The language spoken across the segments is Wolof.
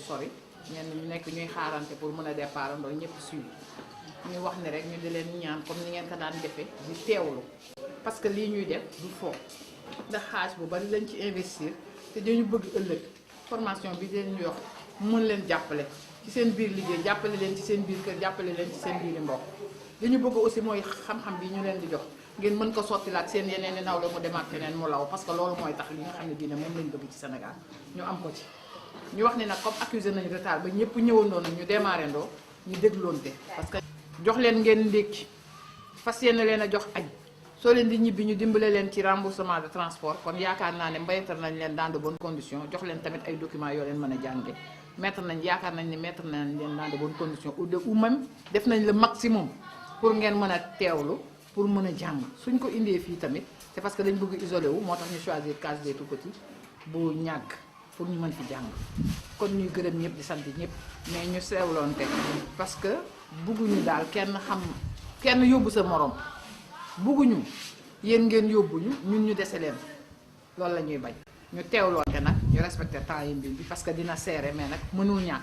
sori ñenn ñu nekk ñuy xaarante pour mën a départ ndoo ñëpp suivi ñu wax ni rek ñu di leen ñaan comme ni ngeen ko daan defee di teewlu parce que lii ñuy def du foo ndax xaalis bu bari lañ ci investir te dañu bëgg ëllëg formation bi leen ñu yox mën leen jàppale ci seen biir liggéey jàppale leen ci seen biir kër jàppale leen ci seen biiri mbokk li ñu bëgg aussi mooy xam-xam bi ñu leen di jox ngeen mën ko sottilaat seen yeneen i naw la mu demaat feneen mu law parce que loolu mooy tax li nga xam ne bii ne moom lañ bëgg ci Sénégal ñu am ko ci ñu wax ni nag comme accusé nañu retard ba ñëpp ñëwandoo nag ñu démarré ndoo ñu dégloonte parce que jox leen ngeen ndékki fas yéene leen a jox añ soo leen di ñibbi ñu dimbale leen ci remboursement de transport kon yaakaar naa ne mbayatal nañ leen dans de bonnes conditions jox leen tamit ay documents yoo leen mën a jànge yaakaar nañ ne mettre nañ leen dans de bonnes conditions ou même def nañ le maximum pour ngeen mën a teewlu pour mën a jàng suñ ko indee fii tamit c'est parce que dañ bëgg isolé wu moo tax ñu choisir case des tout-petits bu ñàgg pour ñu mën fi jàng kon ñuy gërëm ñëpp di sant ñëpp mais ñu seewloonte parce que bugguñu daal kenn yóbbu sa morom bugguñu yéen ngeen yóbbuñu ñun ñu dese leen loolu la ñuy bañ ñu teewloonte nag ñu respecté temps yi bi parce que dina serré mais nag mënul ñàkk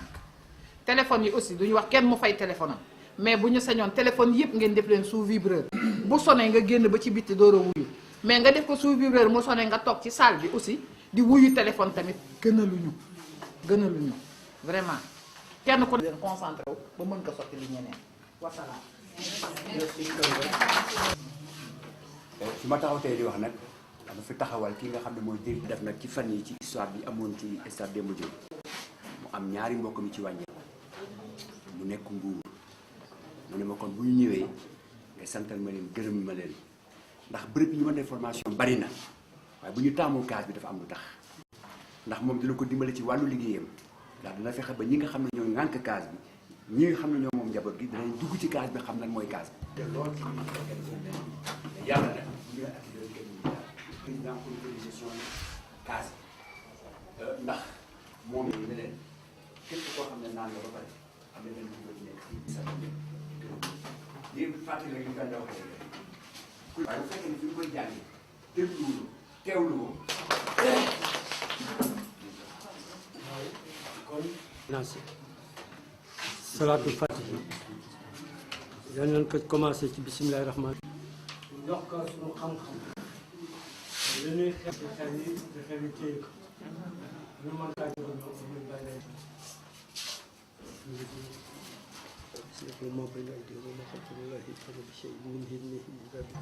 téléphone yi aussi duñu wax kenn mu fay téléphone am mais bu ñu sañoon téléphone yëpp ngeen def leen sous vibreur bu sonné nga génn ba ci bitti door a wuyu mais nga def ko sous vibreur mu sonné nga toog ci salle bi aussi di wuyu téléphone tamit gënaluñu vraiment kenn ko leen concentré wu ba mën ko sotti li ñeneen wasalaam. su ma taxaw tey di wax nag dama fi taxawal ki nga xam ne mooy dégg def nag ci fan yi ci histoire bi amoon ci stade Demba Diop mu am ñaari mbokk mi ci wàññeeku mu nekk Mbuur mu ne ma kon bu ñu ñëwee nga santal ma leen gërëm ma leen ndax bërëb yi ñu mën a formation bari na waaye bu ñu taamu case bi dafa am lu tax ndax moom dina ko dimbale ci wàllu liggéeyam ndax dina fexe ba ñi nga xam ne ñoo ŋànk case bi ñi nga xam ne ñoo moom njaboot gi dinañ dugg ci case bi xam lan mooy case bi. te loolu ci yàlla nag ñu ngi président comité de gestion case bi ndax moom ne leen képp koo xam ne naan nga ba pare am na leen dugg nekk ci sa lii fàttali rek ñu daan da waxee waaye bu fekkee ne fi ñu koy jàngi teewlu kon naasi salaatul fatihi yal nañ ko commencé ci bisimilahi rahmaan ndox ko suñu xam-xam li ñuy xeex di xel yi téye ko ñu mën kaa jox ñoom ñu bàyyi ما بين أيديهم وما خلفهم ولا يحيطون بشيء من علمه إلا به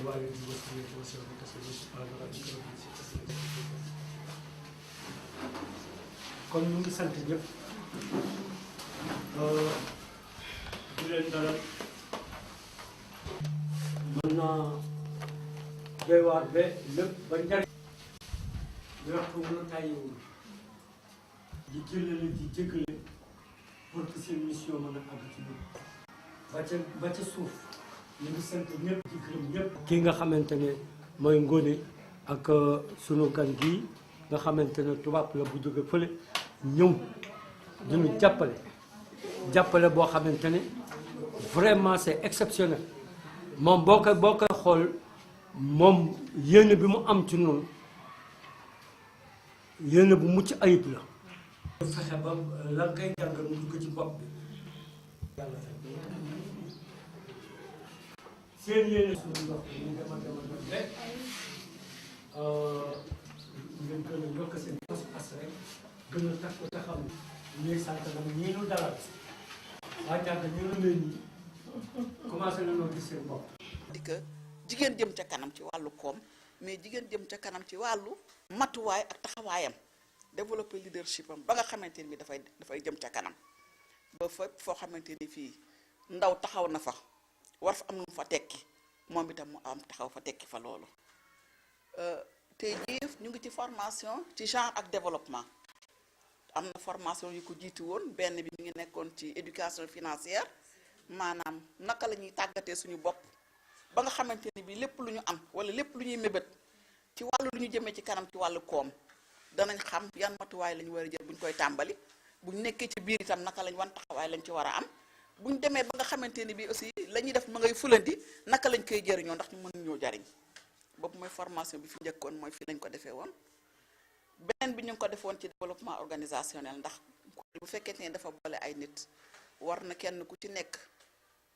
ووالد الوصية وسلم كسر سبحان ربك رب العزة kon ñu ngi sant ñëpp di leen dalal mën naa doy waar ba lépp ba njariñ di wax ko mën a tàyyiwul di jëlale di jéggale pour que seen mission mën a àgg ci ñun ba ca suuf ñu ngi sant ñëpp di gërëm ñëpp. kii nga xamante ne mooy Ngoné ak sunu gan gii nga xamante ne tubaab la bu jóge fële ñëw duñu jàppale boo xamante ne vraiment c'est exceptionnel moom boo koy xool moom yéene bi mu am ci noonu yéene bu mucc ayib la. fexe ba la ngay jàngal mu dugg ci bopp bi yàlla seen yéene suñu ndox ñu dema rek ngeen gën a yokk seen pas-pas rek gën a takku te xam ñuy sant nag ñii nu dalal waa jàng ñu la leen ñi commencé na noo gis seen bopp di que jigéen jëm ca kanam ci wàllu koom mais jigéen jëm ca kanam ci wàllu matuwaay ak taxawaayam développer leadership am ba nga xamante ni dafay jëm ca kanam ba fépp foo xamante ni fii ndaw taxaw na fa war fa am lu mu fa tekki moom itam mu am taxaw fa tekki fa loolu tey jii ñu ngi ci formation ci genre ak développement am na formation yu ko jiitu woon benn bi mi ngi nekkoon ci éducation financière maanaam naka la ñuy tàggatee suñu bopp ba nga xamante ni bi lépp lu ñu am wala lépp lu ñuy mébét ci wàllu lu ñu jëmee ci kanam ci wàllu koom danañ xam yan matuwaay la ñu war a jël bu ñu koy tàmbali bu ñu nekkee ci biir itam naka lañ wan taxawaay lañ ci war a am bu ñu demee ba nga xamante ni bi aussi la ñuy def ma ngay fulandi naka lañ koy jëriñoo ndax ñu mën ñoo jariñ boobu mooy formation bi fi njëkkoon mooy fi lañ ko defee woon beneen bi ñu ngi ko defoon ci développement organisationnel ndax bu fekkee ne dafa boole ay nit war na kenn ku ci nekk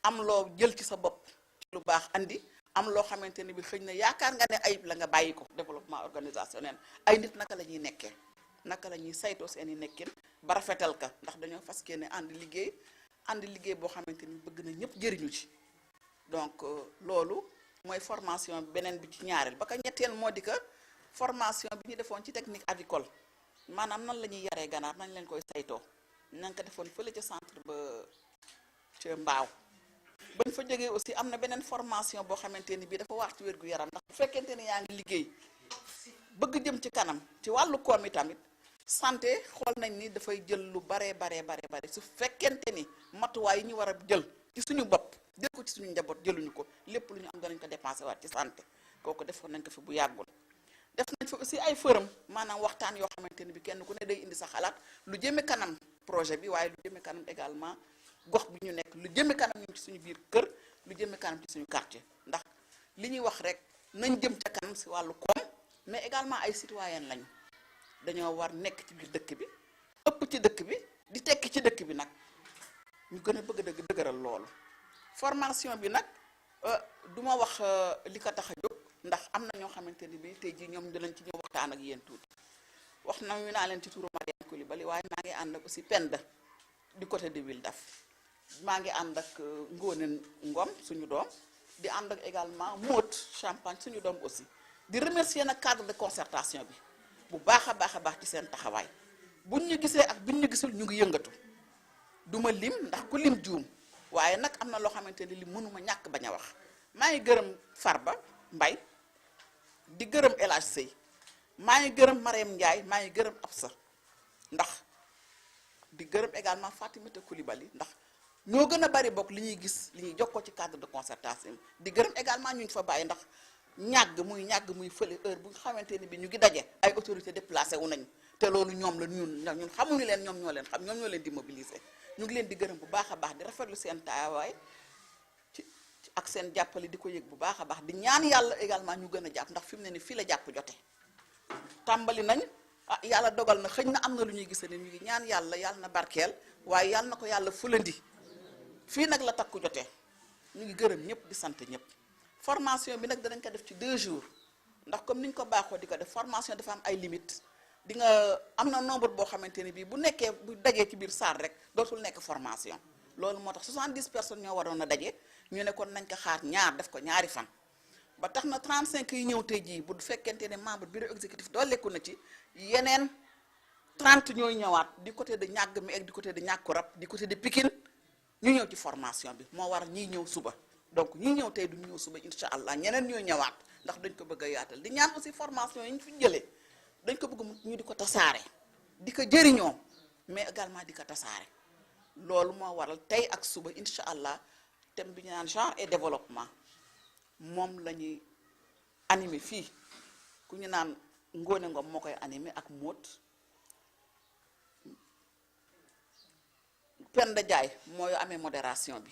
am loo jël ci sa bopp ci lu baax andi am loo xamante ni bi xëy na yaakaar nga ne ayib la nga bàyyi ko. développement organisationnel ay nit naka la ñuy nekkee naka la ñuy saytoo seen i nekkin ba rafetal ka ndax dañoo fas yéene ànd liggéey boo xamante ni bëgg na ñëpp jëriñu ci. donc loolu mooy formation beneen bi ci ñaareel ba ka ñetteel moo di que formation bi ñu defoon ci technique avicole maanaam nan la ñuy yaree ganaar nañ leen koy saytoo nañ ko defoon fële ca centre ba ca Mbaaw. bañ fa jógee aussi am na beneen formation boo xamante ni bii dafa wax ci wér gu yaram ndax bu fekkente ni yaa ngi liggéey bëgg jëm ci kanam ci wàllu koom yi tamit santé xool nañ ni dafay jël lu bare su fekkente ni matuwaay yi ñu war a jël ci suñu bopp jël ko ci suñu njaboot jëluñu ko lépp lu ñu am danañ ko dépensé waat ci santé kooku defoon nañ ko fi bu yàggul. def nañ fa aussi ay forum maanaam waxtaan yoo xamante ni bi kenn ku ne day indi sa xalaat lu jëme kanam projet bi waaye lu jëme kanam également gox bi ñu nekk lu jëme kanam ñu ci suñu biir kër lu jëme kanam ci suñu quartier ndax li ñuy wax rek nañ jëm ca kanam si wàllu koom mais également ay citoyen lañu dañoo war nekk ci biir dëkk bi ëpp ci dëkk bi di tekki ci dëkk bi nag ñu gën a bëgg dëgëral loolu. formation bi nag du ma wax li ko tax a jóg ndax am na ñoo xamante ni bi tey jii ñoom dinañ ci ñëw waxtaan ak yéen tuuti wax na ñu naa leen ci turu Mariam Coulibaly waaye maa ngi ànd ak aussi Penda du côté de Wildaf maa ngi ànd ak Ngone Ngom suñu doom di ànd ak également Maud Champagne suñu doom aussi di remercier nag cadre de concertation bi bu baax a baax ci seen taxawaay buñ ñu gisee ak buñ ñu gisul ñu ngi yëngatu duma lim ndax ku lim juum waaye nag am na loo xamante ni li mënuma ñàkk bañ a wax maa ngi gërëm Farba Mbay di gërëm El Hadj Sey maa ngi gërëm Mariam Ndiaye maa ngi gërëm Absa ndax di gërëm également Fatimata Coulibaly ndax ñoo gën a bari bokk li ñuy gis li ñuy jokkoo ci cadre de concertation di gërëm également ñu ngi fa bàyyi ndax ñàgg muy fële heure bu nga xamante ni bi ñu ngi daje ay autorité déplacé wu nañu te loolu ñoom la ñun xamuñu leen ñoom ñoo leen xam ñoom ñoo leen di mobiliser ñu ngi leen di gërëm bu baax a baax di rafetlu seen taawaay ci ak seen jàppale di ko yëg bu baax a baax di ñaan yàlla également ñu gën a jàpp ndax fi mu ne ni fii la jàpp jote tàmbali nañ yàlla dogal na xëñ na am na lu ñuy gis ne ñu ngi ñaan yàlla na barkeel waaye yàlla na ko yàlla fulandi fii nag la takku jotee ñu ngi gërëm ñëpp di sant ñëpp formation bi nag danañ ko def ci 2 jours ndax comme niñ ko baaxoo di ko def formation dafa am ay limites di nga am na nombre boo xamante ni bii bu nekkee bu dajee ci biir salle rek dootul nekk formation loolu moo tax 70 personnes ñoo waroon a daje ñu ne kon nañ ko xaar ñaar def ko ñaari fan ba tax na 35 yi ñëw tey jii bu fekkente ne membre bureau exécutif dooleeku na ci yeneen 30 ñooy ñëwaat du côté de ñàgg mi ak du côté de ñàkku rab du côté de Pikine ñu ñëw ci formation bi moo war ñiy ñëw suba donc ñi ñëw tey duñu ñëw suba incha allah ñeneen ñooy ñëwaat ndax dañ ko bëgg a yaatal di ñaan aussi formation yi ñu fi jëlee dañ ko bëgg ñu di ko tasaare di ko jëriñoo mais également di ko tasaare loolu moo waral tey ak suba incha allah thème bi ñu naan genre et développement moom la ñuy animé fii ku ñu naan Ngone Ngom moo koy animé ak Maud Penda Jaay mooy amee modération bi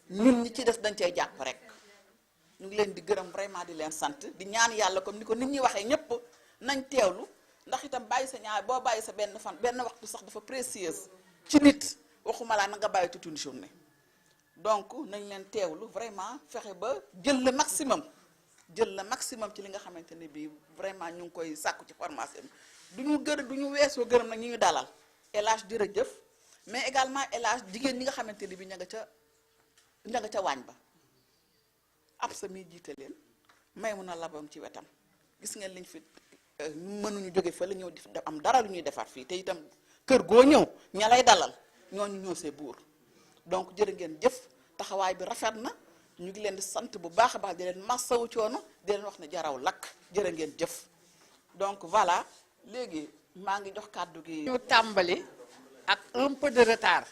ñun ñi ci des dañ cay jàpp rek ñu ngi leen di gërëm vraiment di leen sant di ñaan yàlla comme ni ko nit ñi waxee ñépp nañ teewlu ndax itam bàyyi sa ñaar boo bàyyi sa benn waxtu sax dafa précieuse ci nit waxuma laa na nga bàyyi toute une journée donc nañ leen teewlu vraiment fexe ba jël le maximum ci li nga xamante ne bii vraiment ñu ngi koy sàkku ci formation bi du ñu weesoo gërëm nag ñi ñu dalal El Hadj jërëjëf mais également El Hadj jigéen ñi nga xamante ne bii ña nga ca waañ ba ab sa mi jiite leen may mun a labam ci wetam gis ngeen liñ fi mënuñu jóge fa la ñëw di am dara lu ñuy defar fii te itam kër goo ñëw ña lay dalal ñooñu ñoo see buur donc jërë ngeen jëf taxawaay bi rafet na ñu ngi leen di sant bu baax a baax di leen massawu coono di leen wax ne jaraw lakk jërë ngeen jëf donc voilà léegi maa ngi jox kàddu gi. ñu tàmbali ak un peu de retard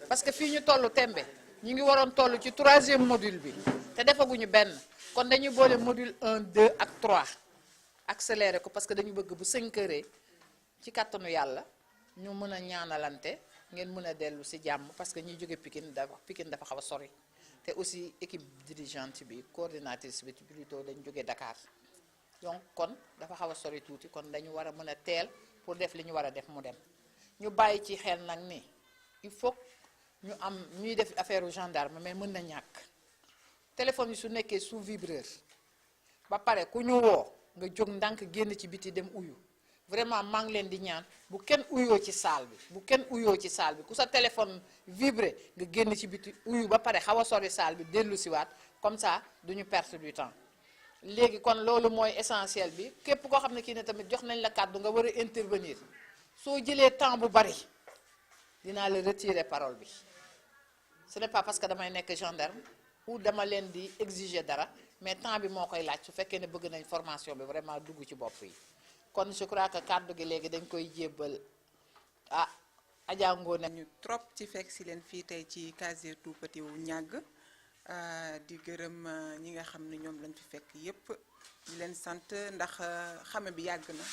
parce que fii ñu tollu tembe ñu ngi waroon toll ci 3e module bi te defaguñu benn kon dañuy boole module 1 2 ak 3 accéléré ko parce que dañu bëgg bu 5 heures ci kàttanu yàlla ñu mën a ñaanalante ngeen mën a dellu si jàmm parce que ñuy jóge Pikine dafa xaw a sori te aussi équipe dirigeante bi coordinatrice bi plutôt dañu jóge Dakar donc kon dafa xaw a sori tuuti kon dañu war a mën a teel pour def li ñu war a def mu dem ñu bàyyi ci xel nag ni il faut ñu am ñuy def affaire u gendarme mais mën na ñàkk téléphone yi su nekkee sous vibreur ba pare ku ñu woo nga jóg ndànk génn ci biti dem uyu vraiment maa ngi leen di ñaan bu kenn uyoo ci salle bi bu kenn uyoo ci salle bi ku sa téléphone vibré nga génn ci biti uyu ba pare xaw a sori salle bi dellu siwaat comme ça duñu perte du temps léegi kon loolu mooy essentiel bi képp koo xam ne kii ne tamit jox nañ la kàddu nga war a intervenir soo jëlee temps bu bari dinaa la retirer parole bi ce n'est pas parce que damay nekk gendarme ou dama leen di exiger dara mais temps bi moo koy laaj su fekkee ne bëgg nañ formation bi vraiment dugg ci bopp yi kon je crois que kàddu gi léegi dañ koy jébbal ah Adja Ngoné ñu trop ci fekk si leen fii tey ci casier tout petit wu ñàgg di gërëm ñi nga xam ne ñoom lañ fi fekk yépp di leen sant ndax xame bi yàgg na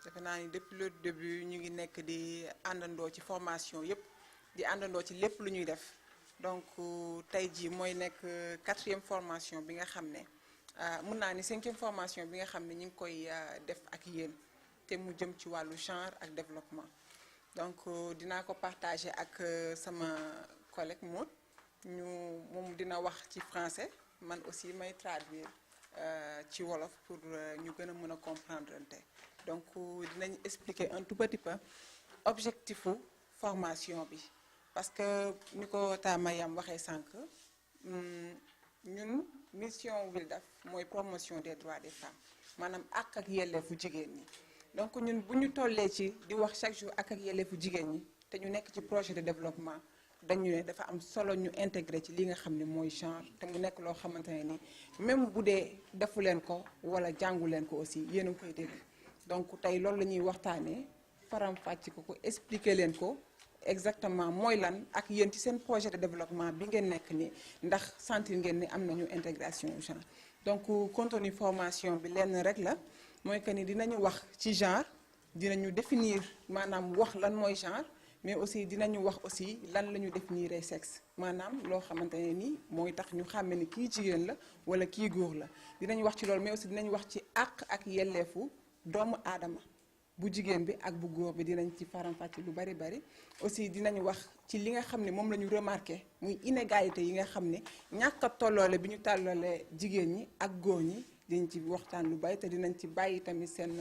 defe naa ni depuis le début ñu ngi nekk di àndandoo ci formation yépp di àndandoo ci lépp lu ñuy def donc tey jii mooy nekk 4e formation bi nga xam ne mën naa ni 5e formation bi nga xam ne ñu ngi koy def ak yéen te mu jëm ci wàllu genre ak développement donc dinaa ko partager ak sama collègue Maud moom dina wax ci français man aussi may traduire ci wolof pour ñu gën a mën a comprendre te donc dinañ expliquer un tout petit peu objectifu formation bi parce que ni ko Tamayam waxee sànq ñun mission WILDAF mooy promotion des droits des femmes maanaam àq ak yelleefu jigéen ñi donc ñun bu ñu tollee ci di wax chaque jour àq ak yelleefu jigéen ñi te ñu nekk ci projet de développement dañu ne dafa am solo ñu intégré ci li nga xam ne mooy genre te mu nekk loo xamante ne ni même bu dee defu leen ko wala jàngu leen ko aussi yéen a ngi koy dégg donc tey loolu la ñuy waxtaanee faram-fàcc ko expliquer leen ko exactement mooy lan ak yéen ci seen projet de développement bi ngeen nekk ni ndax sentir ngeen ni am nañu intégration genre donc contenu formation bi lenn rek la mooy que ni dinañu wax ci genre dinañu définir maanaam wax lan mooy genre mais aussi dinañu wax aussi lan la ñu définir sexe maanaam loo xamante ne ni mooy tax ñu xàmme ni kii jigéen la wala kii góor la dinañu wax ci loolu mais aussi dinañu wax ci àq ak yelleefu doomu aadama bu jigéen bi ak bu góor bi dinañ ci faram-fàcce lu bari bari aussi dinañu wax ci li nga xam ne moom la ñu remarqué muy inégalité yi nga xam ne ñàkk a tolloole bi ñu tàlloole jigéen ñi ak góor ñi dinañ ci waxtaan lu bari te dinañ ci bàyyi tamit seen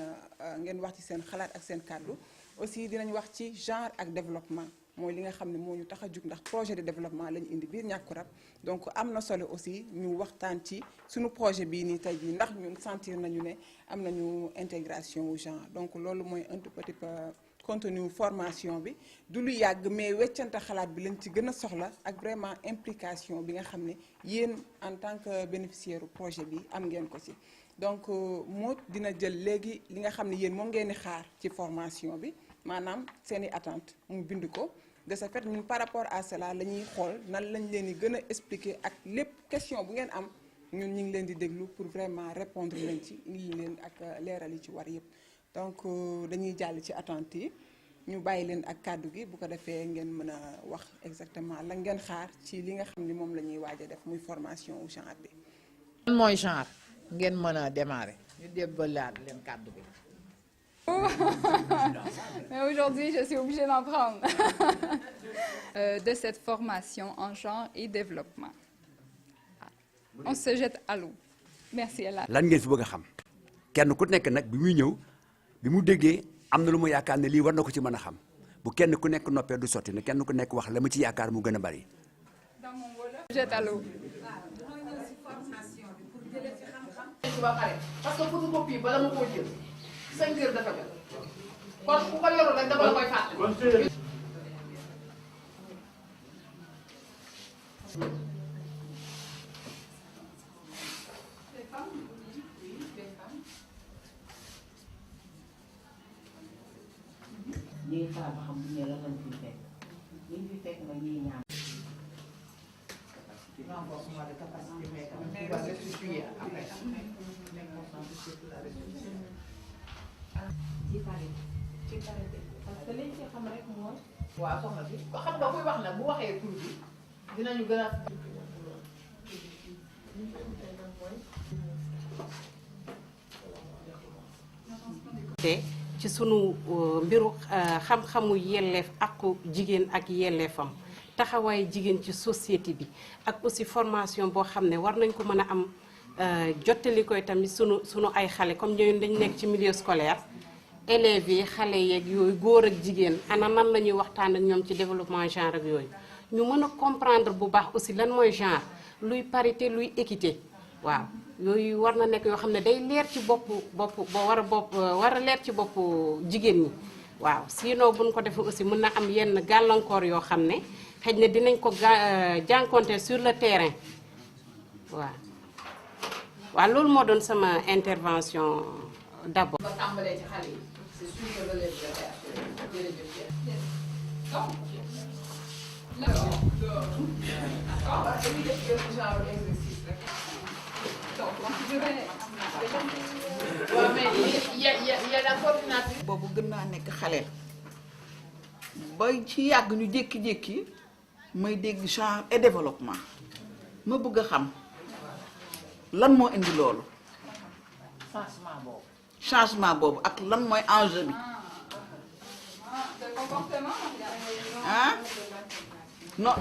ngeen wax ci seen xalaat ak seen kàddu aussi dinañ wax ci genre ak développement mooy li nga xam ne moo ñu tax a jug ndax projet de développement la ñu indi biir Ñàkku Rab donc am na solo aussi ñu waxtaan ci suñu projet bii nii tey jii ndax ñun sentir nañu ne am nañu intégration wu genre donc loolu mooy un tout petit peu contenu formation bi du lu yàgg mais weccante xalaat bi lañ ci gën a soxla ak vraiment implication bi nga xam ne yéen en tant que bénéficiaire projet bi am ngeen ko ci donc moo dina jël léegi li nga xam ne yéen moom ngeen di xaar ci formation bi maanaam seeni attente mu bind ko de ce fait ñun par rapport à cela la ñuy xool nan lañ leen di gën a expliquer ak lépp question bu ngeen am ñun ñu ngi leen di déglu pour vraiment répondre leen ci indi leen ak leeral yi ci war yëpp donc dañuy jàll ci attente yi ñu bàyyi leen ak kàddu gi bu ko defee ngeen mën a wax exactement la ngeen xaar ci li nga xam ni moom la ñuy waaj a def muy formation au genre bi. lan mooy genre ngeen mën a démarrer ñu débbalaat leen kàddu gi. Mais aujourd'hui, je suis obligée d'en prendre. De cette formation en genre et développement. On se jette à l'eau. Merci Ella. lan ngeen fi bëgg a xam kenn ku nekk nag bi muy ñëw bi mu déggee am na lu mu yaakaar ne lii war na ko ci mën a xam bu kenn ku nekk noppee du sotti ne kenn ku nekk wax la ma ci yaakaar mu gën a bari. Dans mon vol, je jette à l'eau. ba pare parce que photocopie bala ma koo jël 5 heures dafa jot kon ku ko yorul rek dama la koy fàtte. ñuy xaar ba xam ne lan lañ fiy fekk liñ fi fekk nag ñuy ñaan. renforcement de capacité mais quand même tu vas restituer après. parce que liñ ci xam rek mooy. waaw soxna si xam nga kuy wax nag bu waxee tur bi dinañu gën a. te ci sunu mbiru xam-xamu yelleef aqu jigéen ak yelleefam taxawaay jigéen ci société bi ak aussi formation boo xam ne war nañ ko mën a am jottali koy tamit sunu ay xale comme ñooñu dañ nekk ci milieu scolaire élèves yi xale yeeg yooyu góor ak jigéen ana nan la ñuy waxtaan ak ñoom ci développement genre ak yooyu ñu mën a comprendre bu baax aussi lan mooy genre luy parité luy équité waaw yooyu war na nekk yoo xam ne day leer ci war a leer ci boppu jigéen ñi waaw sinon buñ ko defee aussi mën na am yenn gàllankoor yoo xam ne xëy na dinañ ko jànkoonte sur le terrain waaw loolu moo doon sama intervention d'abord. ba tàmbalee ci xale yi c'est sûr que relève de terre jërëjëf. waaw mais y a la coordinatrice. boobu gën naa nekk xale ba ci yàgg ñu jékki-jékki may dégg genre et développement ma bëgg a xam lan moo indi loolu. changement boobu ak lan mooy enjeu bi. ah non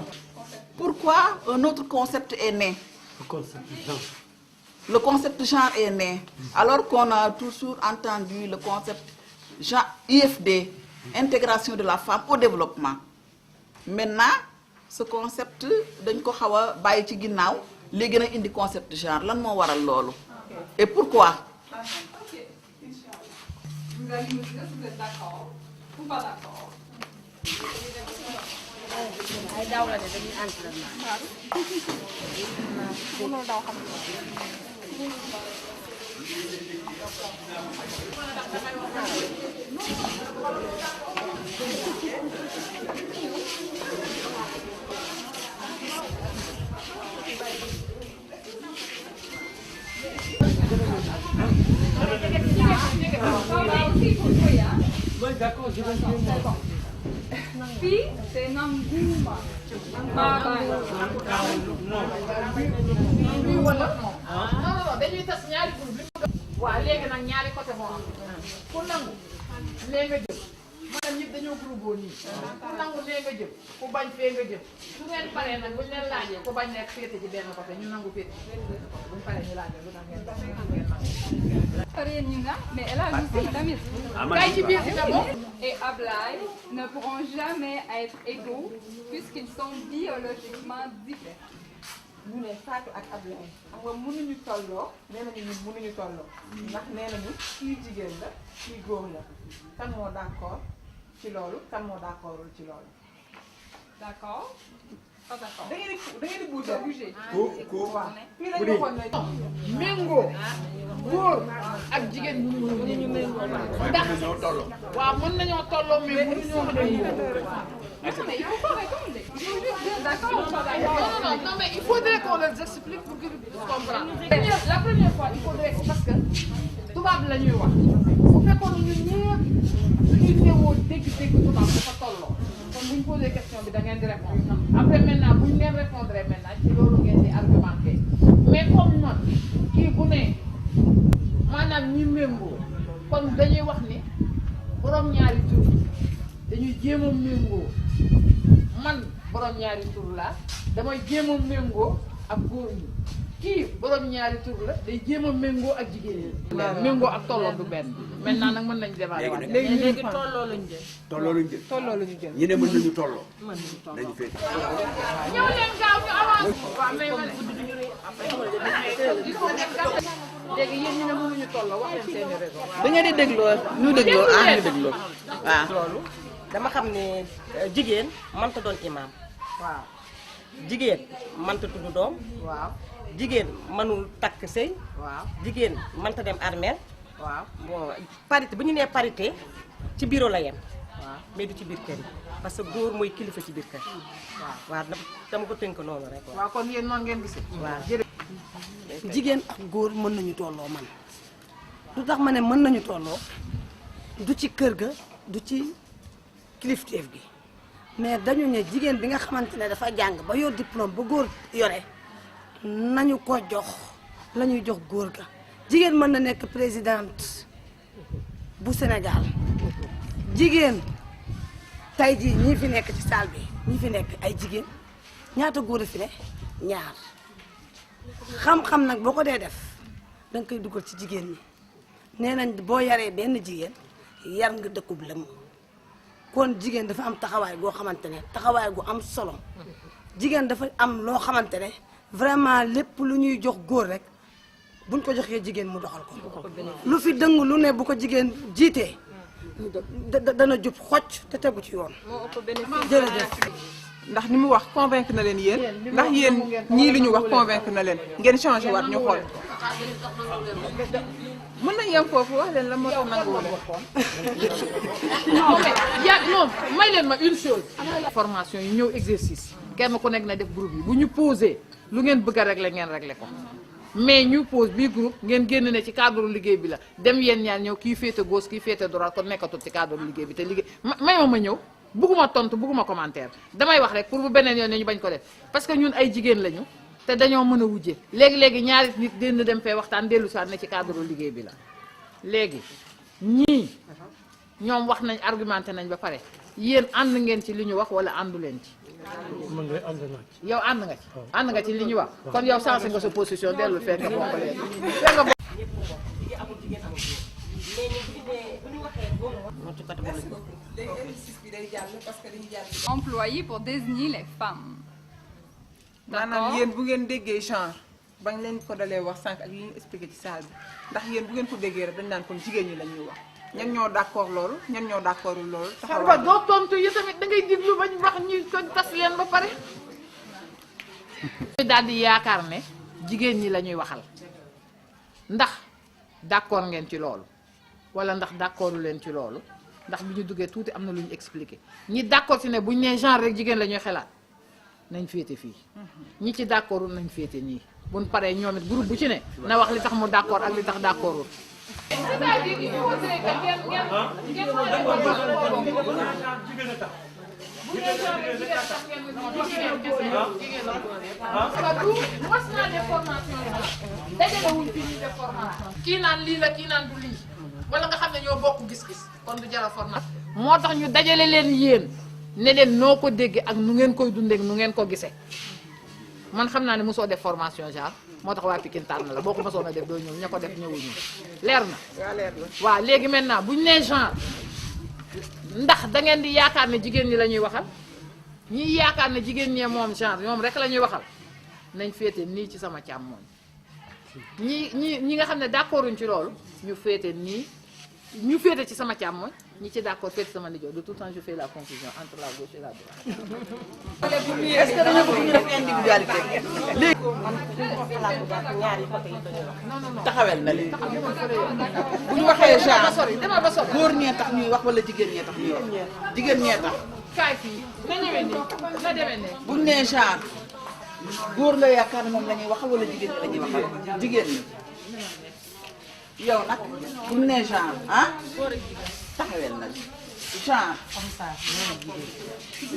pourquoi un autre concept est né. Le concept genre est né alors qu'on a toujours entendu le concept genre IFD, intégration de la femme au développement. Maintenant ce concept dañ ko xaw a bàyyi ci ginnaaw léegi nag indi concept genre lan moo waral loolu et pourquoi. Vous allez me dire si vous êtes d'accord ou pas d'accord. ay daw la de dañuy entraînement. mënul daw xam Oui, d'accord, je vais bien. Fille, c'est Nangouma. non dañuy tas ñaari groupe waaw léegi nag ñaari côté moo am ku nangu lee nga jël maanaam ñëpp dañoo groupé nii ku nangu lee nga jël ku bañ fee nga jël su ngeen paree nag buñ leen laajee ku bañ nekk féete ci benn côté ñu nangu féete ci benn côté buñ paree ñu laajee lu tax ngeen def ngeen nangu. Mais elle a aussi tamit. kay ci biir si d'abord. Et Ablaye ne pourront jamais être égaux puisqu'ils sont biologiquement différents. ñu ne Fatou ak Ablaye xam nga mënuñu tolloo nee nañu ñun mënuñu tolloo ndax nee nañu kii jigéen la kii góor la kan moo d'accord ci loolu kan moo d'accordul ci loolu. D'accord? Pas d'accord. da ngeen di bouger. Bouger. waaw fii lañu waxoon ne méngoo góor ak jigéen ñu méngoo ndax waaw mën nañoo tolloo mais mënuñoo méngoo. Mais il faut pas répondre. Il faut juste dire d'accord ou pas d'accord. Non, mais il faudrait qu'on les explique pour qu'ils puissent comprendre. La première fois, il faudrait que parce que tubaab la ñuy wax bu fekkoon ne ñun ñëpp suñuy teewoo dégg-dégg tubaab dafa tolloo kon bu ñu posé question bi da ngeen di répondre après maintenant bu ñu leen répondre maintenant ci loolu ngeen di argumenté mais comme man kii bu ne maanaam ñi méngoo kon dañuy wax ni borom ñaari tur dañuy jéem a méngoo man borom ñaari tur la damay jéem a méngoo ak góor ñi kii borom ñaari tur la day jéem a méngoo ak jigéen ñi. méngoo ak tolloo du benn. maintenant nag mën nañu démarrer waat. léegi tolloo lañu jël. tolloo lañu jël. tolloo la ñu jël. ñu ne mën nañu tolloo. nañu féete. ñëw leen gaaw ñu avance. waaw mais man léegi yéen ñi ne mënuñu tolloo wax leen seeni raison. da ngeen di dégloo ñu dégloo ñu dégloo waaw. loolu dama xam ne jigéen mënta doon imam. waaw jigéen mënta tudd doom. waaw jigéen mënul takk sëy. waaw jigéen mënta dem armeel. waaw bon parité bu ñu nee parité ci bureau la yem. waaw mais du ci biir kër yi parce que góor mooy kilifa ci biir kër. waaw dama ko tënk noonu rek. waaw kon yéen noonu ngeen gisee. waaw jigéen ak góor mën nañu tolloo man lu tax ma ne mën nañu tolloo du ci kër ga du ci kilifteef gi mais dañu ne jigéen bi nga xamante ne dafa jàng ba yor diplôme ba góor yore nañu ko jox la ñuy jox góor ga jigéen mën na nekk présidente bu Sénégal jigéen tey jii ñii fi nekk ci salle bi ñi fi nekk ay jigéen ñaata góor a fi ne ñaar xam-xam nag boo ko dee def danga koy dugal ci jigéen ñi nee nañ boo yaree benn jigéen yar nga dëkkub lëm kon jigéen dafa am taxawaay goo xamante ne taxawaay gu am solo jigéen dafa am loo xamante ne vraiment lépp lu ñuy jox góor rek buñ ko joxee jigéen mu doxal ko lu fi dëng lu ne bu ko jigéen jiitee dana jub xocc te tegu ci yoon jërëjëf ndax ni mu wax convaincre na leen yéen ndax yéen ñii li ñu wax convaincre na leen ngeen changé waat ñu xool mën nañ yem foofu wax leen la moo tax nanguwu leen non may leen ma une chose formation yi ñëw exercice kenn ku nekk na def groupe yi bu ñu posé lu ngeen bëgg a régler ngeen régler ko mais ñu pose bii groupe ngeen génn ne ci cadre liggéey bi la dem yéen ñaar ñëw kii féete gauche kii féete droite kon nekkatul ci cadre liggéey bi te liggéey may ma ñëw bugguma tontu bugguma commentaire damay wax rek pour bu beneen yoon ne ñu bañ ko def parce que ñun ay jigéen lañu te dañoo mën a wujje léegi ñaari nit génn dem fee waxtaan dellu saa ne ci cadre liggéey bi la léegi ñii ñoom wax nañ argumenté nañ ba pare yéen ànd ngeen ci li ñu wax wala àndu leen ci man de ànd naa ci. yow ànd nga ci li ñu wax kon yow changé nga sa position dellu fee nga bokk léegi fee nga bokk Employé pour désigner les femmes. maanaam yéen bu ngeen déggee genre bañ leen ko dalee wax sànq ak li ñu expliqué ci salle bi ndax yéen bu ngeen ko déggee rek dañ naan kon jigéen ñi la ñuy wax ñan ñoo d'accord loolu ñan ñoo d'accordul loolu. taxawaay doo tontu yi tamit da ngay diglu bañ wax ñu ko tas leen ba pare. daal di yaakaar ne jigéen ñi la ñuy waxal ndax d'accord ngeen ci loolu wala ndax d'accordu leen ci loolu ndax bi ñu duggee tuuti am na lu ñu expliqué ñi d'accord ci ne buñ nee genre rek jigéen la ñuy xalaat nañ féete fii ñi ci d'accordul nañ féete nii buñ paree ñoom it groupe bu ci ne na wax li tax mu d'accord ak li tax d'accordul. c'est-à-dire il faudrait que kii naan lii la kii naan du lii wala nga xam ne ñoo bokk gis-gis kon du jara formation moo tax ñu dajale leen yéen ne leen noo ko déggee ak nu ngeen koy dundee nu ngeen ko gisee man xam naa ne mosoo def formation genre moo tax waa Pikine tànn la boo ko mosoon a def doo ñëw ña ko def ñëwuñu leer na waaw léegi maintenant buñ nee genre ndax da ngeen di yaakaar ne jigéen ñi la ñuy waxal ñi yaakaar ne jigéen ñee moom genre ñoom rek la ñuy waxal nañ féete nii ci sama càmmooñ ñi nga xam ne d'accorduñ ci loolu ñu féete nii ñu féete ci sama càmmooñ ñi ci d'accord féete sama nijoor de tout temps je fais la confusion entre la gauche et la droite. est-ce que dañoo bëgg ñu def individualité léegi. taxawel na léegi bu ñu waxee genre góor ñee tax ñuy wax wala jigéen ñee tax ñuy wax jigéen ñee tax. kaay fii na ñëwee nii na demee ne. bu ñu nee genre góor nga yaakaar ne moom la ñuy waxal wala jigéen ñi la ñuy waxal jigéen ñi yow nag bu ñu nee genre ah taxawel na genre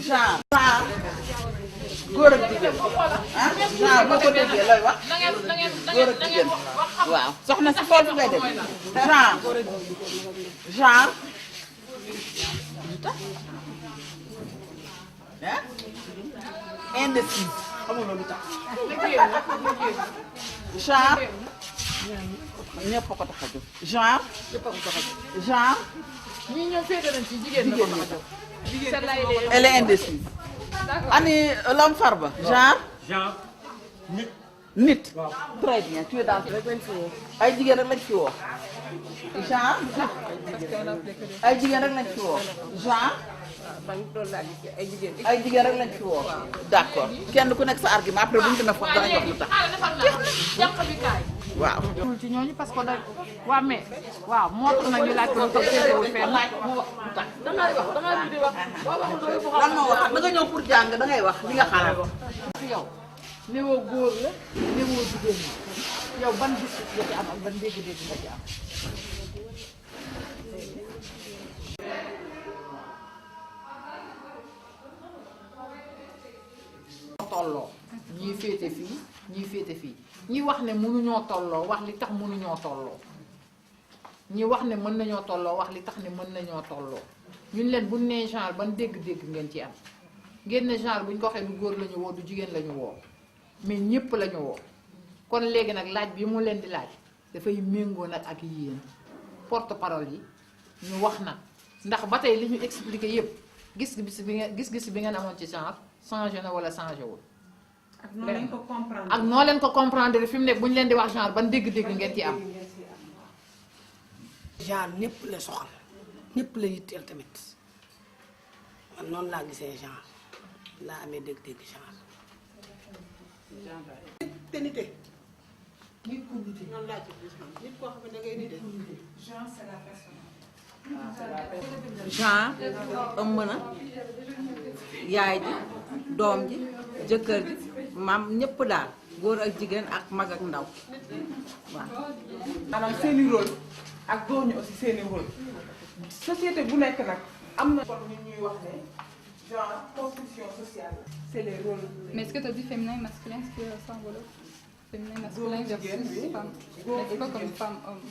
genre góor ak jigéen ah genre boo ko déggee looy wax góor ak jigéen waaw soxna si foofu ngay def genre ah indécis xamul loolu tax genre ñëpp a ko tax a jóg genre genre ñii ñoom féete nañ ci jigéen ñi ko tax a jóg. elle est indécise. ani lam farba genre nit très bien tu es dans rek lañ fi woo ay jigéen rek lañ fi woo genre ay jigéen rek lañ fi woo genre ay jigéen rek lañ fi woo d'accord kenn ku nekk sa argument après bu ñu demee foofu dana jox lu tax waaw ci ñooñu parce que da waa mais waaw moo tax nag ñu laaj ko lu tax féetewul fenn mu wax lu tax dangay wax dangay di wax lan moo wax da nga ñëw pour jàng da ngay wax li nga xalaat fi yow newoo góor la newoo jigéen ñi yow ban gis-gis nga ci am ak ban dégg-dégg nga ci am tolloo ñii féete fii ñii féete fii ñi wax ne mënuñoo tolloo wax li tax mënuñoo tolloo ñi wax ne mën nañoo tolloo wax li tax ne mën nañoo tolloo ñun leen bu nee genre ban dégg-dégg ngeen ci am ngeen ne genre buñ ko waxee du góor la ñu woo du jigéen la ñu woo mais ñëpp la ñu woo kon léegi nag laaj bi mu leen di laaj dafay méngoo nag ak yéen porte parole yi ñu wax nag ndax ba tey li ñu expliqué yëpp gis-gis bi ngeen amoon ci genre changé na wala changé wul. ak noo leen ko comprendre ak noo leen ko comprendre fi mu nekk bu ñu leen di wax genre ban dégg-dégg ngeen ci am. genre ñëpp la soxal ñëpp la yitteel tamit man noonu laa gisee genre laa amee dégg-dégg genre. te nite. nit ku nite noonu laa ci gis man nit koo xam ne da ngay nite. genre c'est la personne. genre ëmb na yaay ji doom ji jëkkër ji maam ñëpp daal góor ak jigéen ak mag ak ndaw waaw. maanaam seeni rôle ak góor ñi aussi seeni rôle société bu nekk nag am na. kon ñuy wax ne genre construction sociale c'est les rôles. Mais est-ce que tu as dit féminin et masculin, est-ce que ça voilà? Féminin, masculin versus femme. Mais c'est pas comme femme, homme.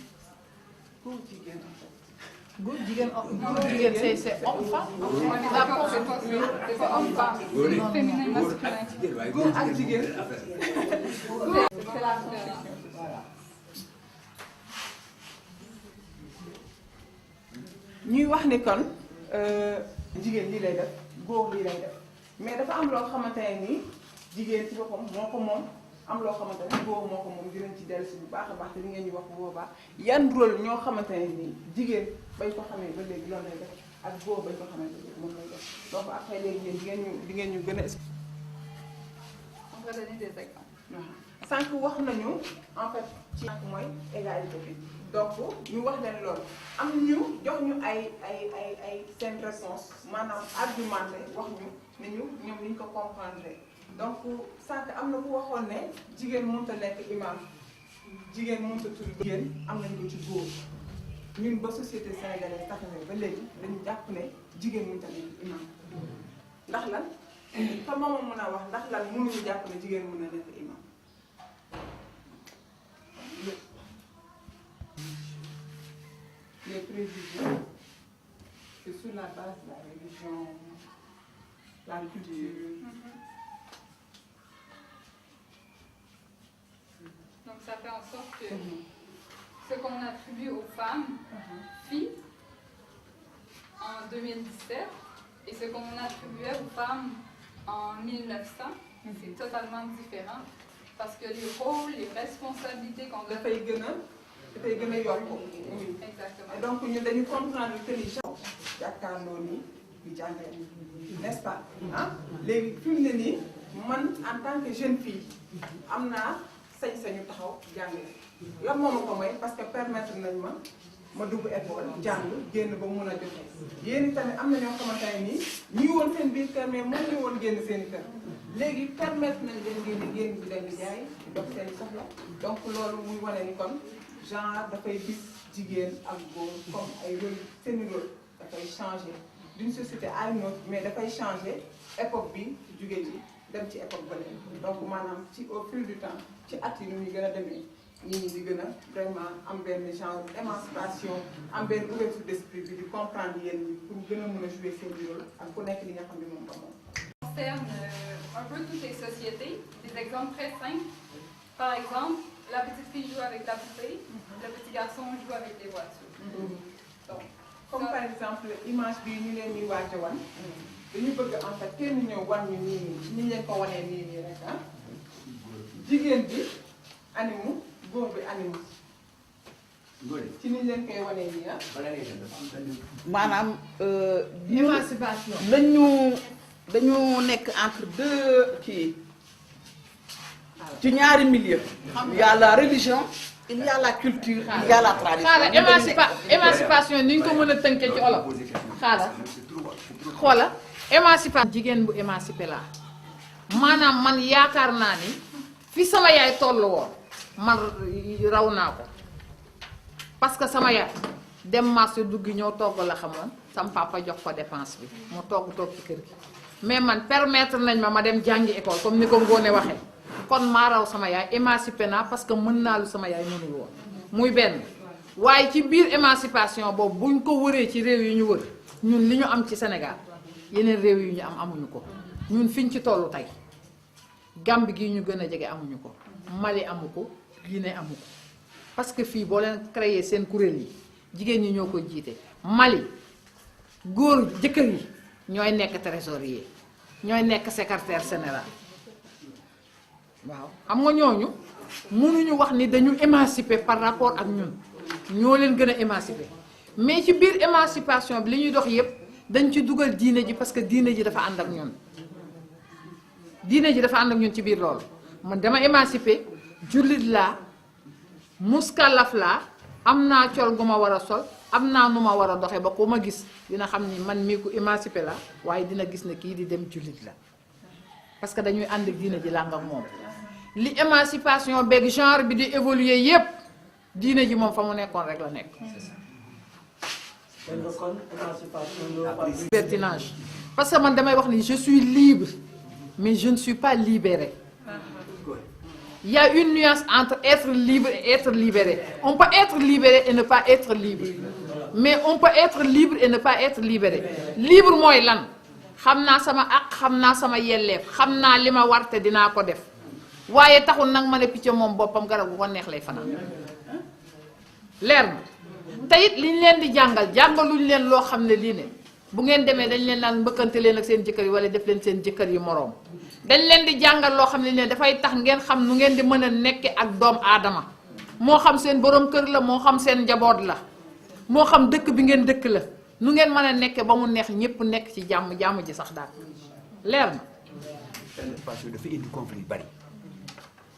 góor jigéen en fait. góor jigéen c'est homme femme. D'accord, c'est pas homme femme. Féminin, masculin. góor ak jigéen. C'est la différence. ñuy wax ni kon jigéen lii lay def góor lii lay def mais dafa am loo xamante ne nii jigéen ci boppam moo ko moom am loo xamante ne góor moo ko moom dinañ ci dellusi bu baax a baax te li ngeen ñu wax bu boobaa yan rôle ñoo xamante ne nii jigéen bañ ko xamee ba léegi loolu lay def ak góor bañ ko xamee ba léegi moom lay def donc après léegi yéen di ngeen ñu gën a. On va donner des exemples. sànq wax nañu en fait ci mooy égalité bi donc ñu wax leen loolu am ñu jox ñu ay seen réponse maanaam argumenté wax ñu ne ñu ñoom ni ñu ko comprendre donc sànq am na ku waxoon ne jigéen mënut a nekk imam jigéen mënut a tudd jigéen am nañ ko ci góor ñun ba société sénégalaise taxawee ba léegi dañu jàpp ne jigéen mënut a nekk imam ndax lan fa moom mën a wax ndax lan mënuñu jàpp ne jigéen mën na nekk imam. Les préjugés, c'est sur la base de la religion, la culture. Donc ça fait en sorte que ce qu'on attribue aux femmes, filles, en 2017, et ce qu'on attribuait aux femmes en 1900, c'est totalement différent. Parce que les rôles, les responsabilités qu'on doit... dafay gën a yokku. Exactement. Donc ñun dañu comprendre que ni jàkkaarloo nii di jàngale n'est-ce pas ah léegi fi mu ne nii man en tant que jeune fille am naa sañ-sañu taxaw jàngale la moo ma ko may parce que permettre nañ ma dugg école jàng génn ba mun a joxe yéen tamit am na ñoo xamante ne nii ñu ngi woon seen biir kër mais moom ñu woon génn seen kër léegi permettre nañ leen génn bi leen di jaay di dox seen soxla donc loolu muy wane ni kon genre dafay gis jigéen ak góor comme ay rôle seeni rôle dafay changer d'une société à une autre mais dafay changer époque bi jugee ci dem ci époque ba leen donc maanaam ci au fil du temps ci at yi nu ñu gën a demee ñi di gën a vraiment am benn genre émancipation am benn ouverture d'esprit bi di comprendre yéen ñi pour gën a mën a jouer seen rôle ak ku nekk li nga xam ne moom ba moom. Concerne un peu toutes les sociétés, des exemples très simples. Par exemple, la petite fille joue avec la poupée, le petit garçon joue avec des voitures. Donc, comme par exemple image bi ñu leen ñuy waaj a wan dañu bëgg en fait kenn ñëw wan ñu nii nii leen ko wanee nii rek ah jigéen bi animu góor bi animu ci ni leen koy wanee nii ah. maanaam émancipation. dañu nekk entre deux kii ci ñaari milieu il y a la religion il y a la culture il y a la tradition. xaaral émancipation ni ñu ko mën a tënkee ci olof xaaral xoola émancipation jigéen bu émancipé laa maanaam man yaakaar naa ni fi sama yaay toll woon man raw naa ko parce que sama yaay dem marché dugg ñëw togg la xamoon sama papa jox ko dépense bi mu toog ci kër gi mais man permettre nañ ma dem jàngi école comme ni ko Ngoné waxee kon maa raw sama yaay émancipé naa parce que mën naa lu sama yaay mënul woon muy benn waaye ci biir émancipation boobu buñ ko wëree ci réew yi ñu wër ñun li ñu am ci Sénégal yeneen réew yu ñu am amuñu ko ñun fiñ ci tollu tey Gambie gi ñu gën a jege amuñu ko Mali amu ko Guinée amu ko parce que fii boo leen créer seen kuréel yi jigéen ñi ñoo ko jiite Mali góor jëkkër yi ñooy nekk trésorier ñooy nekk secrétaire général waaw xam nga ñooñu mënuñu wax ni dañu émancipé par rapport ak ñun ñoo leen gën a émancipé mais ci biir émancipation bi li ñuy dox yépp dañ ci dugal diine ji parce que diine ji dafa ànd ak ñun diine ji dafa ànd ak ñun ci biir loolu man dama émancipé jullit laa muskalaf laa am naa col gu ma war a sol am naa nu ma war a doxee ba ku ma gis dina xam ni man mii ku émancipé la waaye dina gis ne kii di dem jullit la parce que dañuy ànd ak diine ji làng ak moom li émancipation beeg genre bi di évoluer yépp diine ji moom fa mu nekkoon rek la nekk. pertinence parce que man damay wax ni je suis libre mais je ne suis pas libéré. Il y a une nuance entre être libre et être libéré. On peut être libéré et ne pas être libre. Mais on peut être libre et ne pas être libéré. Libre mooy lan xam naa sama ak xam naa sama yelleef xam naa li ma war te dinaa ko def waaye taxul nag ma ne picc moom boppam garab gu ko neex lay fanaan leer na te it liñ leen di jàngaluñ leen loo xam ne lii ne bu ngeen demee dañ leen naan mbëkkante leen ak seen jëkkër yi wala def leen seen jëkkër yi moroom dañ leen di jàngal loo xam ne leen dafay tax ngeen xam nu ngeen di mën a nekke ak doom aadama moo xam seen borom kër la moo xam seen njaboot la moo xam dëkk bi ngeen dëkk la nu ngeen mën a nekke ba mu neex ñépp nekk ci jàmm ji sax daal leer na. émancipation dafa indi conflit yu bari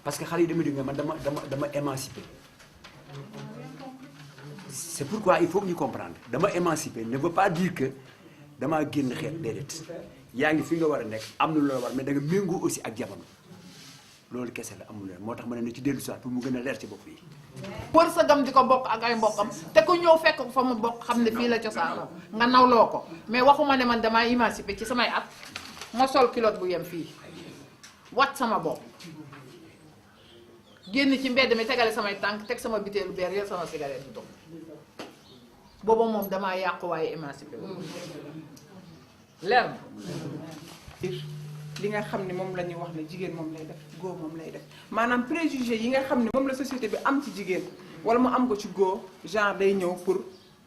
parce que xale yi dama dégg man dama émancipé c'est pourquoi il faut que ñu comprendre dama émancipé ne veut pas dire que damaa génn xeet déedéet yaa ngi fi nga war a nekk am na lu la war mais da nga méngoo aussi ak jamono loolu kese la amul leen moo tax ma ne na ci dellu soit pour mu gën a leer ci bopp yi. wërsëgam di ko bokk ak ay mbokkam te ku ñëw fekk ko fa mu bokk xam ne fii la cosaanoo nga nawloo ko mais waxuma ne man damaa émancipé ci samay at ma sol culotte bu yem fii wat sama bopp génn ci mbedd mi tegale samay tànk teg sama bitéelu beer yor sama cigarette bi toog booba moom damaa yàqu waaye émancipé leer na. li nga xam ne moom la ñuy wax ne jigéen moom lay def góor moom lay def maanaam préjugé yi nga xam ne moom la société bi am ci jigéen wala mu am ko ci góor genre day ñëw pour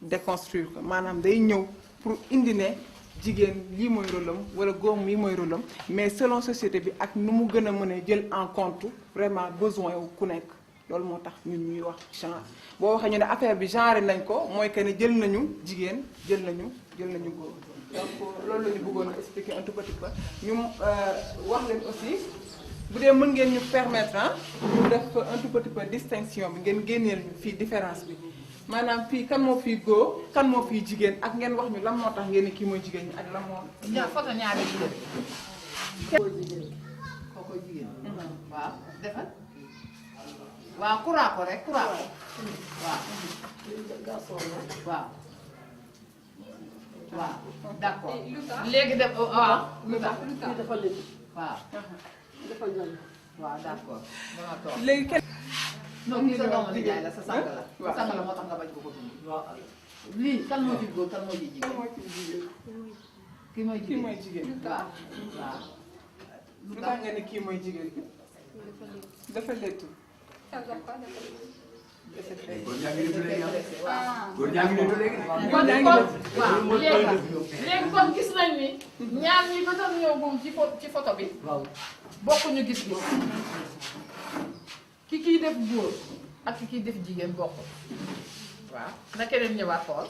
déconstruire ko maanaam day ñëw pour indi ne jigéen lii mooy rôle am wala góor lii mooy rôle am mais selon société bi ak nu mu gën a mën a jël en compte vraiment besoin wu ku nekk loolu moo tax ñun ñuy wax genre boo waxee ñu ne affaire bi genre nañ ko mooy que ne jël nañu jigéen jël nañu góor. donc loolu la ñu bëggoon a expliquer un tout petit peu ñu wax leen aussi bu dee mën ngeen ñu permettre ñu def un tout petit peu distinction bi ngeen génneel ñu fii différence bi maanaam fii kan moo fii góor kan moo fii jigéen ak ngeen wax ñu lan moo tax ngeen ne kii mooy jigéen ñi ak lan moo. ñaar photo ñaari jigéen. kooku jigéen. waaw defal waaw kuraa ko rek kuraa ko waaw. waaw d'accord léegi def waaw lu tax waaw waaw d'accord dama toog léegi kenn non kii sa doomu nijaay la sa sang la sa sang la moo tax nga bañ ko ko tudd lii kan moo ci góor kan moo ci jigéen kii mooy jigéen waaw waaw lu tax nga ne kii mooy jigéen dafa lettu góor ñaa ngi leen léegi góor ñaa ngi leen léegi. waaw léegi kon gis nañ ni ñaar ñi ba doon ñëw gum ci photo bi. waaw bokkuñu gis-gis ki kiy def góor ak ki kiy def jigéen bokku waaw na keneen ñëwaat xool.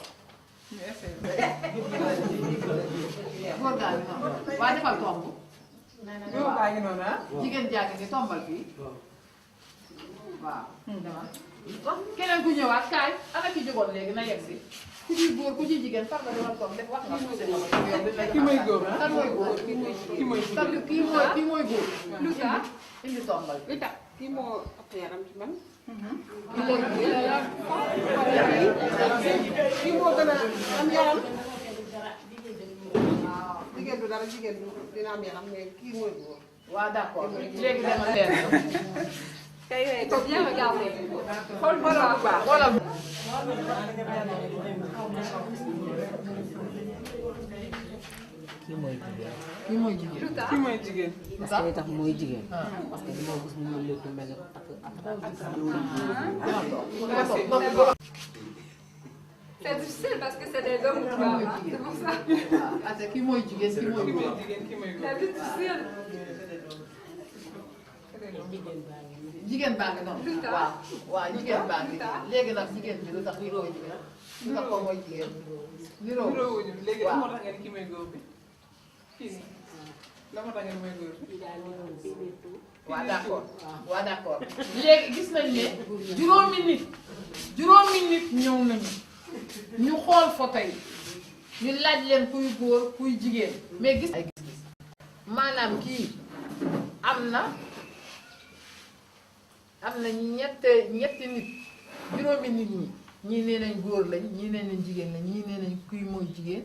góor gaa ngi noonu waa defal tomb. góor gaa ngi noonu ah. jigéen jaa ngi tombal fii waaw. keneen ku ñëwaat kaay ana ki jógoon léegi na yegg si ku ci góor ku ci jigéen far nga demal toog def wax nga kii mooy góor kan mooy góor kii mooy góor lu tax indi tombal lu tax kii moo ëpp yaram ci man kii moo gën a am yaram jigéen du dara jigéen dina am yaram mais kii mooy góor waaw d'accord léegi dama leer Il faut bien regarder. xoolal bu baax xoolal kii mooy jigéen. kii mooy jigéen. kii mooy jigéen. parce que li tax mooy jigéen. parce que dañoo gis mu léttu mel C'est difficile parce que c'est des hommes ou femmes, hein, c'est pour ça. kii mooy jigéen kii mooy góor. C'est difficile. jigéen baa ngi noonu. waaw waaw jigéen baa ngi léegi nag jigéen bi lu tax niroo jigéen lu tax ko mooy jigéen niroo wuñu léegi lan moo tax nga ne kii mooy góor bi kii nii lan moo tax nga ne mooy góor bi. waaw d'accord waaw d'accord léegi gis nañ ne juróomi nit ñëw nañu ñu xool photo yi ñu laaj leen kuy góor kuy jigéen mais gis ay gis-gis maanaam kii am na ñetti nit juróomi nit ñii nee nañ góor lañ ñii nee nañ jigéen lañ ñii nee nañ kii mooy jigéen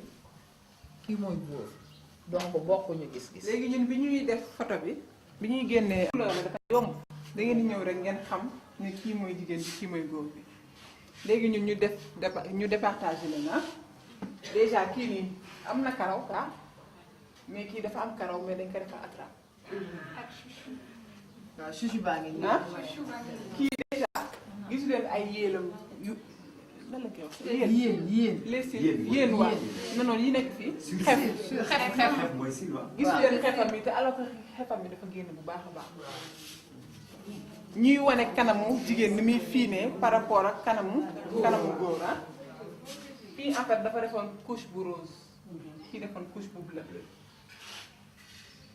kii mooy góor donc bokkuñu gis-gis. léegi ñun bi ñuy def photo bi ñuy génnee loolu dafa yomb da ngeen di ñëw rek ngeen xam ne kii mooy jigéen bi kii mooy góor bi léegi ñun ñu départagé leen ah déjà kii nii am na karaw ah mais kii dafa am karaw mais dañ ko defar attrape. waaw chouchou baa ngi nii. ah kii déjà gisu leen ay yéelam yu lan la koy wax. yéen waaw non non yi nekk fii. xef mooy si waaw. gisu leen xefam bi te alors que xefam bi dafa génn bu baax a baax. ñuy wane kanamu jigéen ni muy fiinee par rapport ak kanamu góor ah. fii en fait dafa defoon couche bu rose. kii defoon couche bu bleu.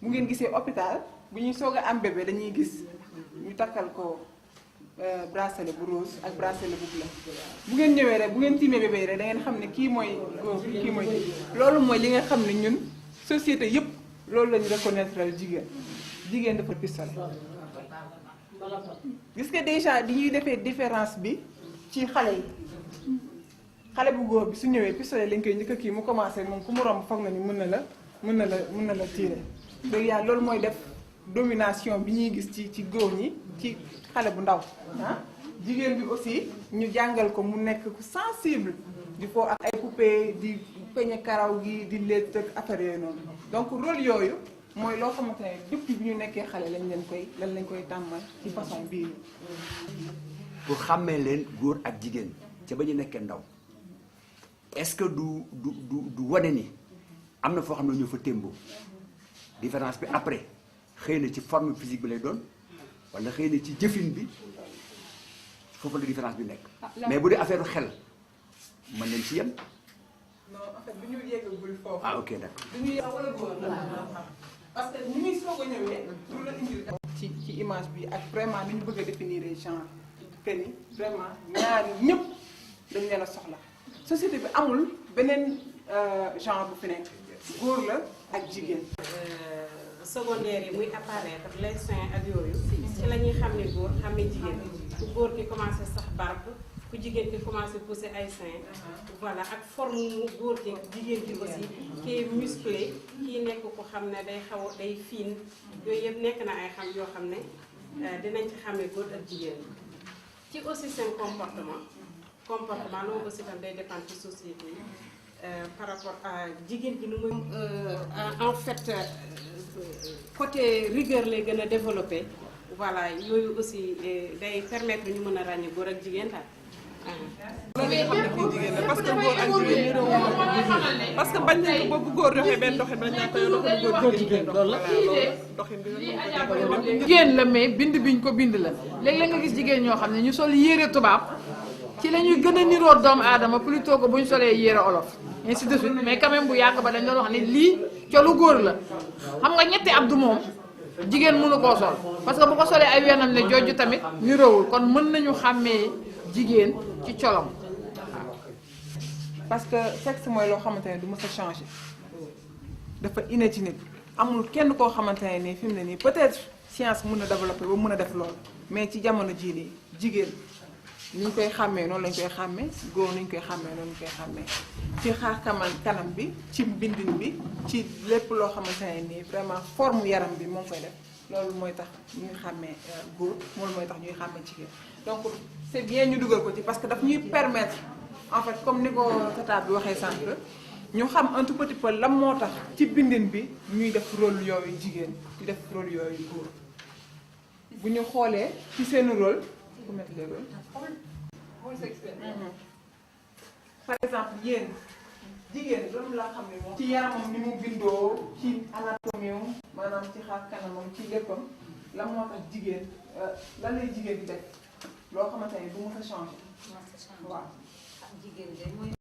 bu ngeen gisee hôpital bu ñuy soog a am bébé dañuy gis ñu takkal ko bracelet bu rose ak bracelet bu bleu bu ngeen ñëwee rek bu ngeen tiimee bébé rek da ngeen xam ne kii mooy góor kii mooy loolu mooy li nga xam ne ñun société yëpp loolu lañu reconnaître jigéen dafa pistolet. gis nga déjà di ñuy defee différence bi ci xale yi xale bu góor bi su ñëwee pistolet lañ koy njëkk a kii mu commencé moom ku mu romb foog na ni mën na la tirer. dëgg yàlla loolu mooy def domination bi ñuy gis ci góor ñi ci xale bu ndaw ah jigéen bi aussi ñu jàngal ko mu nekk ku sensible di foo ak ay poupée di peñe karaw gi di létt ak affaire yooyu noonu donc rôle yooyu mooy loo xamante ne depuis bi ñu nekkee xale lañ leen koy tàmmal ci façon bii pour xàmmee leen góor ak jigéen ca ba ñu nekkee ndaw est-ce que du wane ni am na foo xam ne ñoo fa témboo différence bi après xëy na ci forme physique bi lay doon wala xëy na ci jëfin bi foofu la différence bi nekk mais bu dee affaire xel mën nañ ci yem. non en fait du ñu yeggagul foofu. ah ok d'accord. du ñu yegg wala góor parce que ni muy soog a ñëwee. lu la indil ci image bi ak vraiment ni ñu bëgg a définir genre que ni vraiment ñaari ñëpp dañ leen a soxla société bi amul beneen genre bu fi nekk góor la ak jigéen. secondaire yi muy apparaître les seins ak yooyu ci la ñuy xam ne góor xam ne jigéen ku góor ki commencé sax barbe ku jigéen ki commencé pousser ay seins voilà ak forme góor ki jigéen ki aussi kii musclé kii nekk ko xam ne day xaw day fiin yooyu yëpp nekk na ay xam yoo xam ne dinañ ci xamee góor ak jigéen ci aussi seen comportement loolu aussi tam day dépendre ci société yi par rapport à jigéen ji nu muy en fait côté rigueur lay gën a développé voilà yooyu aussi day permettre ñu mën a ràññee góor ak jigéen daal. parce que góor ak jigéen parce que bañ nañ ko bu góor doxee benn doxin bañ naa koy doxin góor jigéen loolu la doxin bi jigéen la mais bind biñ ko bind la léeg-léeg nga gis jigéen ñoo xam ne ñu sol yére tubaab ci la ñuy gën a niroo doomu aadama plutôt que bu ñu solee yére olof ainsi de suite mais quand même bu yàgg ba dañ doon wax ne lii colu góor la xam nga ñetti abdu moom jigéen mënu koo sol parce que bu ko solee ay weenam ne jooju tamit niroowul kon mën nañu xàmmee jigéen ci colom. parce que sexe mooy loo xamante ne du mës a changer dafa inné ci nit amul kenn koo xamante ne nii fi mu ne nii peut-être science mën na développer ba mën a def loolu mais ci jamono jii nii jigéen ni ñu koy xàmmee noonu lañ koy xàmmee góor ni ñu koy xàmmee noonu lañ koy xàmmee ci xaar kanam bi ci mbindin bi ci lépp loo xamante ne nii vraiment forme yaram bi moo koy def loolu mooy tax ñuy xàmmee góor loolu mooy tax ñuy xàmmee jigéen donc c'est bien ñu dugal ko ci parce que daf ñuy permettre en fait comme ni ko tata bi waxee sànq ñu xam un tout petit peu lan moo tax ci bindin bi ñuy def rôle yooyu jigéen di def rôle yooyu góor bu ñu xoolee ci seen rôle ku mettre les rôles. par exemple yéen jigéen loolu laa xam ne moom ci yaramam ni mu bindoo ci anatomie maanaam ci xar kanamam ci léppam lan moo tax jigéen lan lay jigéen di def loo xamante ne du mu fa changé waaw jigéen de mooy